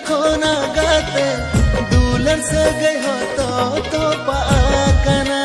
खोना गाते दुल्हन से गई हो तो पाकना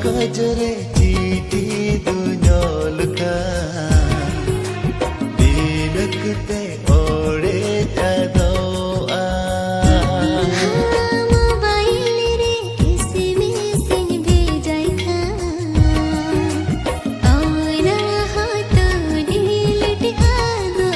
गजरे चीटी दुनियाल का दिनकते ओड़े जादो मोबाइल रे किसी में सिंह भेजाई था और हाथ ढीलट आदो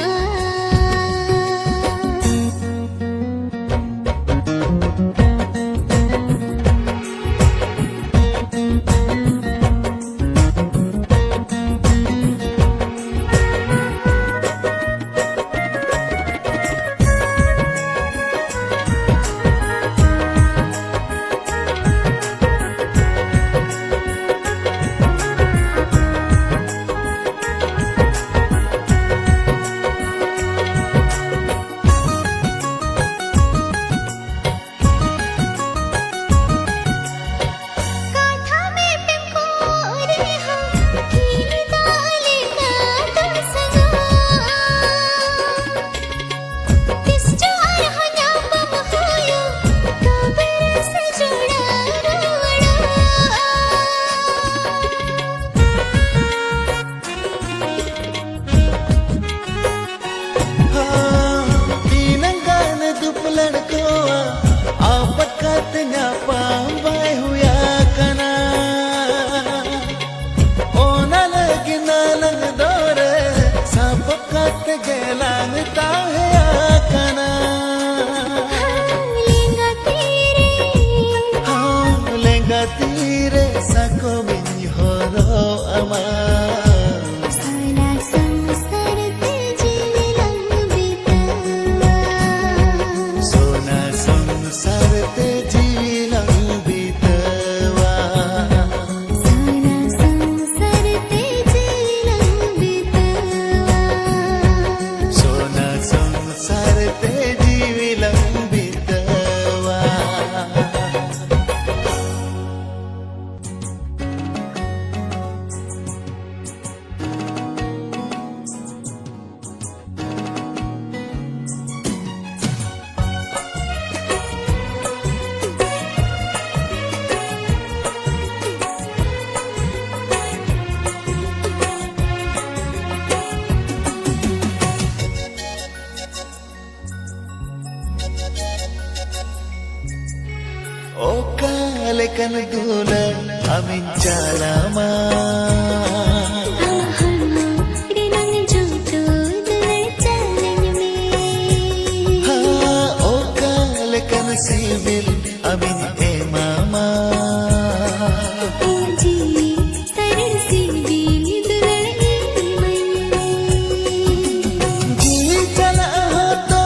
तीरे सको मिनी होरो अमा साला संसार जीवन बितावा सोना संसार ते जीवन बितावा सोना संसार जीवन बितावा सोना संसार ते जीवन बितावा O kale kan dulan amin jalama rinang jutu dulan jalan me ha o kale kan sibil amin e mama ji saran sibil dulan ji chala to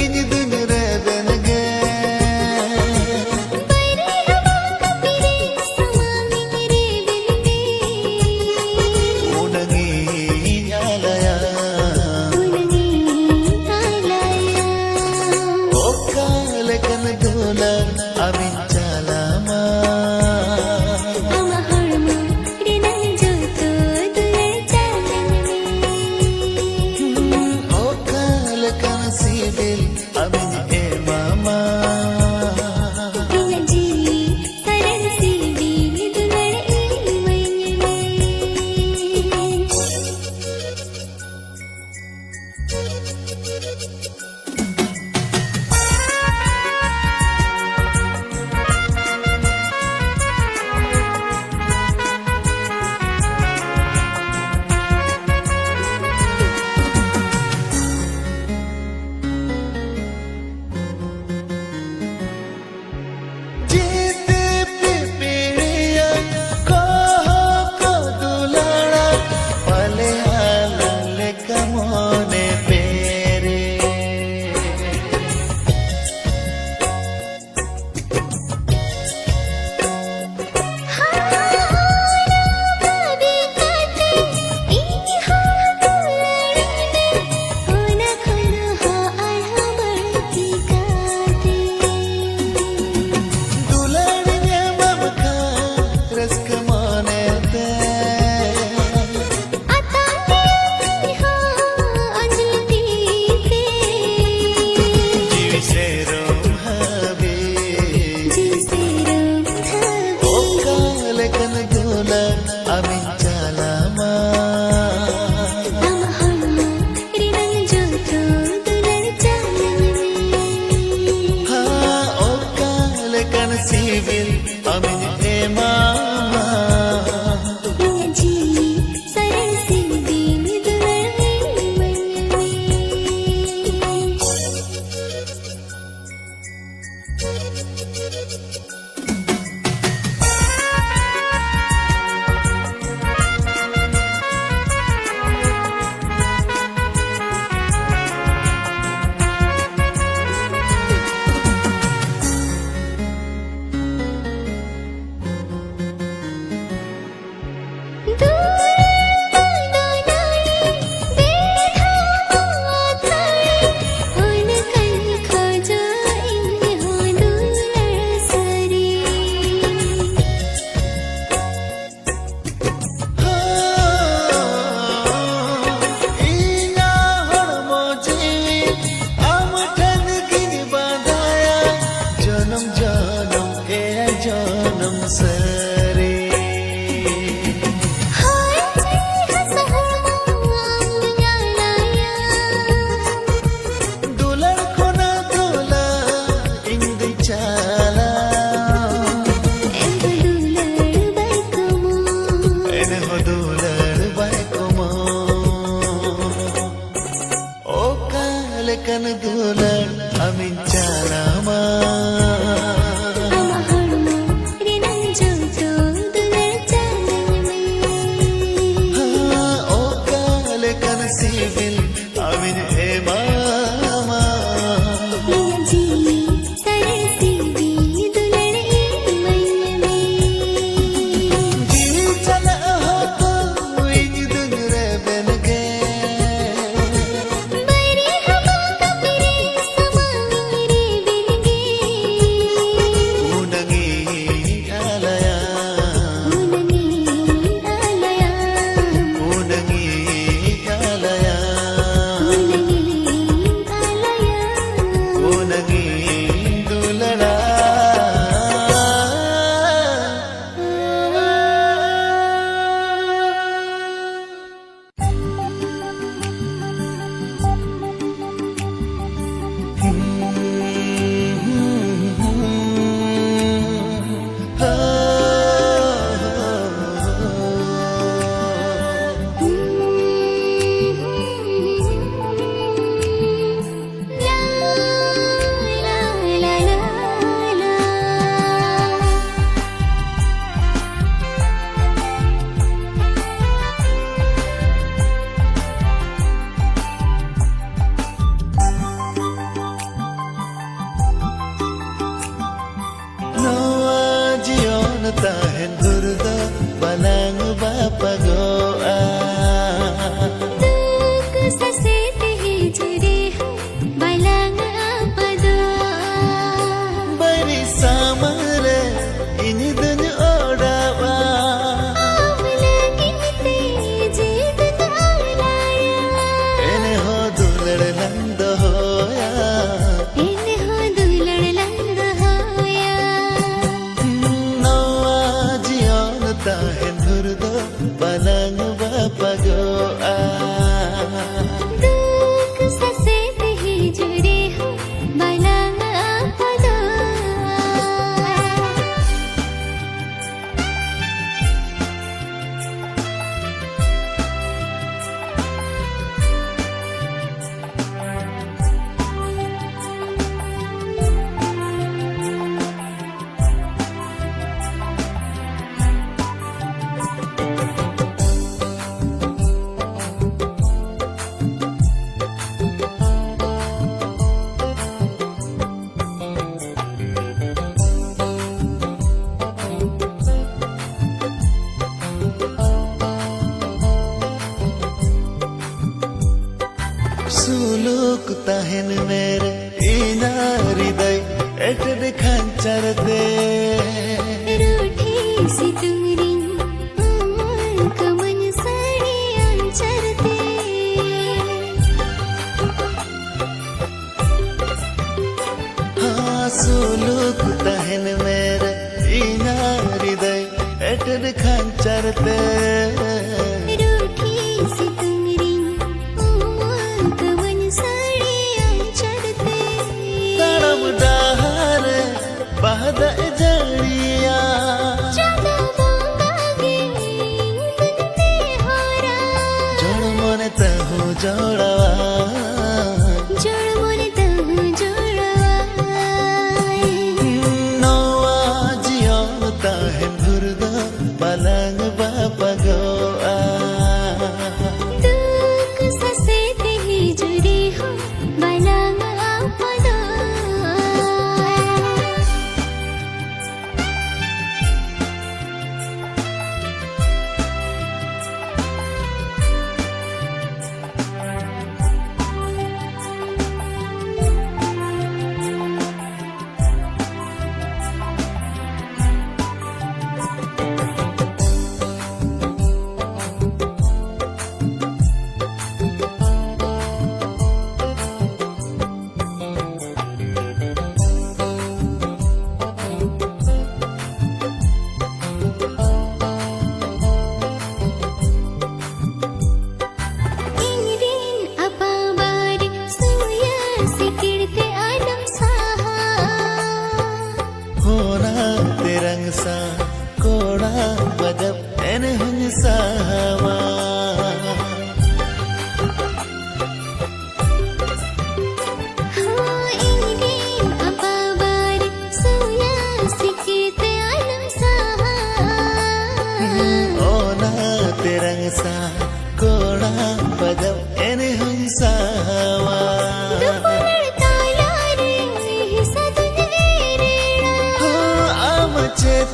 ini dunre benge amin jalama amaharmu rinang jutu dulan jalan me o kale kan sibil amin e mama ji saran sibil dulan sibil amin e mama ji sarasi dinidulai manyame kan dulan amin canama amaharma rinan jauto dular caname o kale kan sibil amin e mama ji sarasi dinidulai manyame ji chala ho to in dungre benke tahan hurda balang bapa goa duk sasete hi jure balang apa doa bari samare ini dunya odawa avla kinite jeevan alaya ene ho dulad nand hoya ene ho dulad lang hoya tahan hurda balang bapa goa duk sasete hi jure balang apa doa suluk tahan mere inari dai etad khanchar de रूठी सी तुमरी उमर कमन साड़ी अंचरते हाँ suluk tahan mere inari dai etad khanchar de रूठी सी तुमरी उमर कमन sari अंचरते tanam dahar bahda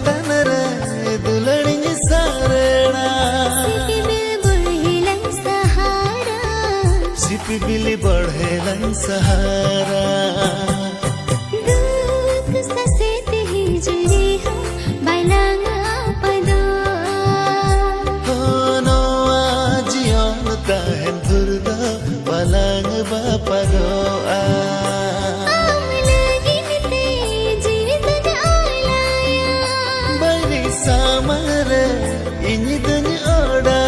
tanare duladinya sarena sipi bili बढ़ेलन सहारा दुख ससेत ही जुरे हम बालांग पदो no ajion tahen durda balang bapado amlaginte jeevit jalaya bari samare ini danya oda